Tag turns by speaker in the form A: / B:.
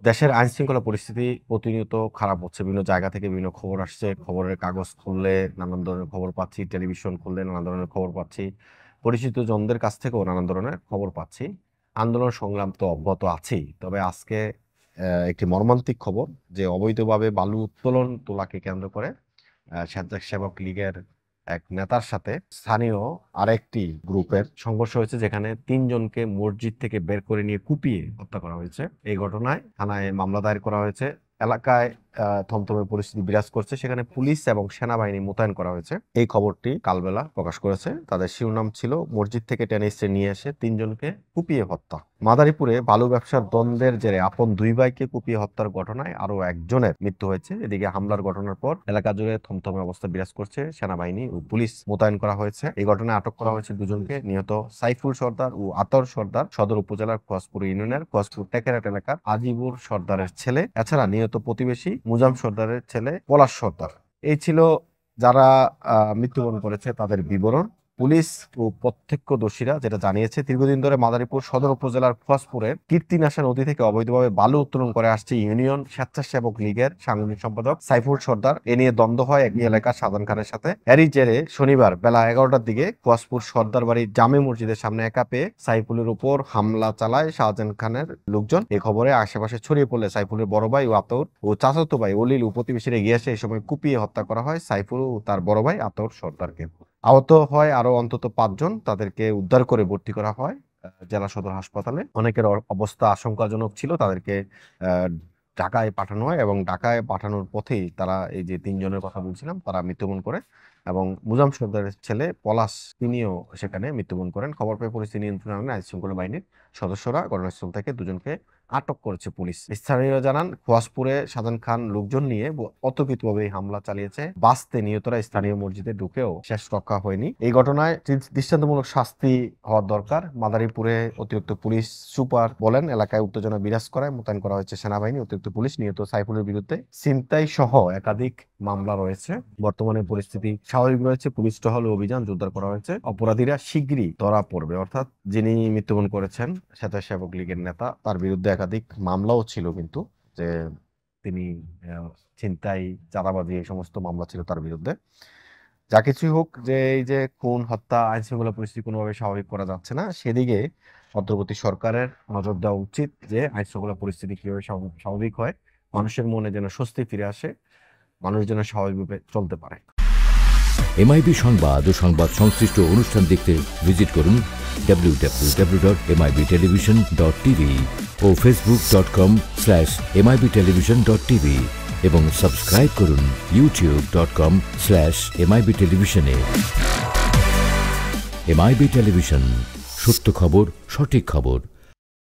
A: দেশের আইনশৃঙ্খলা পরিস্থিতি প্রতিনিয়ত খারাপ হচ্ছে। বিভিন্ন জায়গা থেকে বিভিন্ন খবর আসছে। খবরের কাগজ খুললে নানান ধরনের খবর পাচ্ছি, টেলিভিশন খুললে নানান ধরনের খবর পাচ্ছি। পরিচিত জনদের কাছ থেকেও নানান ধরনের খবর পাচ্ছি। আন্দোলন সংগ্রাম তো অব্যাহত আছেই। তবে আজকে একটি মর্মান্তিক খবর যে অবৈধভাবে বালু উত্তোলন তোলাকে কেন্দ্র করে স্বেচ্ছাসেবক লীগের এক নেতার সাথে স্থানীয় আরেকটি গ্রুপের সংঘর্ষ হয়েছে, যেখানে ৩ জনকে মসজিদ থেকে বের করে নিয়ে কুপিয়ে হত্যা করা হয়েছে। এই ঘটনায় থানায় মামলা দায়ের করা হয়েছে। এলাকায় থমথমে পরিস্থিতি বিরাজ করছে। সেখানে পুলিশ এবং সেনাবাহিনী মোতায়েন করা হয়েছে। এই খবরটি কালবেলা প্রকাশ করেছে। তাদের শিরোনাম ছিল মসজিদ থেকে টেনে হিঁচড়ে নিয়ে এসে ৩ জনকে কুপিয়ে হত্যা। মাদারীপুরে বালু ব্যবসার দ্বন্দ্বের জেরে আপন ২ ভাইকে কুপিয়ে হত্যার ঘটনায় আরো একজনের মৃত্যু হয়েছে। এদিকে হামলার ঘটনার পর এলাকা জুড়ে থমথমে অবস্থা বিরাজ করছে। সেনাবাহিনী ও পুলিশ মোতায়েন করা হয়েছে। এই ঘটনায় আটক করা হয়েছে ২ জনকে। নিহত সাইফুল সর্দার ও আতর সর্দার সদর উপজেলার খোয়াজপুর ইউনিয়নের খোয়াজপুর টেকেরাট এলাকার আজিবুর সর্দারের ছেলে। এছাড়া নিহত প্রতিবেশী মুজাম সর্দারের ছেলে পলাশ সর্দার। এই ছিল যারা মৃত্যুবরণ করেছে তাদের বিবরণ। পুলিশ ও প্রত্যক্ষদর্শীরা যেটা জানিয়েছে, দীর্ঘদিন ধরে মাদারীপুর সদর উপজেলার খোয়াজপুরের কীর্তিনাশা নদী থেকে অবৈধভাবে বালু উত্তোলন করে আসছে ইউনিয়ন স্বেচ্ছাসেবক লীগের সাংগঠনিক সম্পাদক সাইফুল সর্দার। এ নিয়ে দ্বন্দ্ব হয় একই এলাকার শাহজাহান খানের সাথে। এরই জেরে শনিবার বেলা ১১টার দিকে খোয়াজপুর সর্দার বাড়ির জামে মসজিদের সামনে একা পেয়ে সাইফুলের উপর হামলা চালায় শাহজাহান খানের লোকজন। এই খবরে আশেপাশে ছড়িয়ে পড়লে সাইফুলের বড় ভাই ও আতর ও চাচাতো ভাই অলিল ও প্রতিবেশীরা এগিয়ে আসে। এই সময় কুপিয়ে হত্যা করা হয় সাইফুল ও তার বড় ভাই আতর সর্দারকে। আহত হয় আরো অন্তত ৫ জন। তাদেরকে উদ্ধার করে ভর্তি করা হয় জেলা সদর হাসপাতালে। অনেকের অবস্থা আশঙ্কাজনক ছিল। তাদেরকে ঢাকায় পাঠানো হয় এবং ঢাকায় পাঠানোর পথেই তারা এই যে ৩ জনের কথা বলছিলাম তারা মৃত্যুবরণ করে এবং মুজাম সর্দারের ছেলে পলাশ তিনিও সেখানে মৃত্যুবরণ করেন। খবর পেয়ে পরিস্থিতি নিয়ন্ত্রণে আনেন আইনশৃঙ্খলা বাহিনীর সদস্যরা। ঘটনাস্থল থেকে ২ জনকে আটক করেছে পুলিশ। স্থানীয়রা জানান, খোয়াজপুরে শাহজাহান খান লোকজন নিয়ে অতর্কিতভাবে হামলা চালিয়েছে। বাঁচতে নিহতরা স্থানীয় মসজিদে ঢুকেও শেষ রক্ষা হয়নি। এই ঘটনায় দৃষ্টান্তমূলক শাস্তি হওয়ার দরকার। মাদারীপুরে অতিরিক্ত পুলিশ সুপার বলেন, এলাকায় উত্তেজনা বিরাজ করায় মোতায়েন করা হয়েছে সেনাবাহিনী, অতিরিক্ত পুলিশ। নিহত সাইফুলের বিরুদ্ধে ছিনতাই সহ একাধিক মামলা রয়েছে। বর্তমানে পরিস্থিতি স্বাভাবিক রয়েছে। পুলিশ টহল অভিযান জোরদার করা হয়েছে। অপরাধীরা শিগগিরই ধরা পড়বে। অর্থাৎ যিনি মৃত্যুবরণ করেছেন স্বেচ্ছাসেবক লীগের নেতা, তার বিরুদ্ধে একাধিক মামলাও ছিল, কিন্তু যে তিনি ছিনতাই, চাঁদাবাজি এই সমস্ত মামলা ছিল তার বিরুদ্ধে। যা কিছুই হোক, যে এই যে খুন, হত্যা, আইন শৃঙ্খলা পরিস্থিতি কোনোভাবে স্বাভাবিক করা যাচ্ছে না, সেদিকে অন্তর্বর্তী সরকারের নজর দেওয়া উচিত যে আইন শৃঙ্খলা পরিস্থিতি কিভাবে স্বাভাবিক হয়, মানুষের মনে যেন স্বস্তি ফিরে আসে, মানুষ যেন স্বাভাবিকভাবে চলতে পারে।
B: এমআইবি সংবাদ ও সংবাদ সংশ্লিষ্ট অনুষ্ঠান দেখতে ভিজিট করুন www.mibtelevision.tv ও facebook.com/mibtelevision.tv এবং সাবস্ক্রাইব করুন youtube.com/mibtelevision এ। এমআইবি টেলিভিশন, সত্য খবর, সঠিক খবর।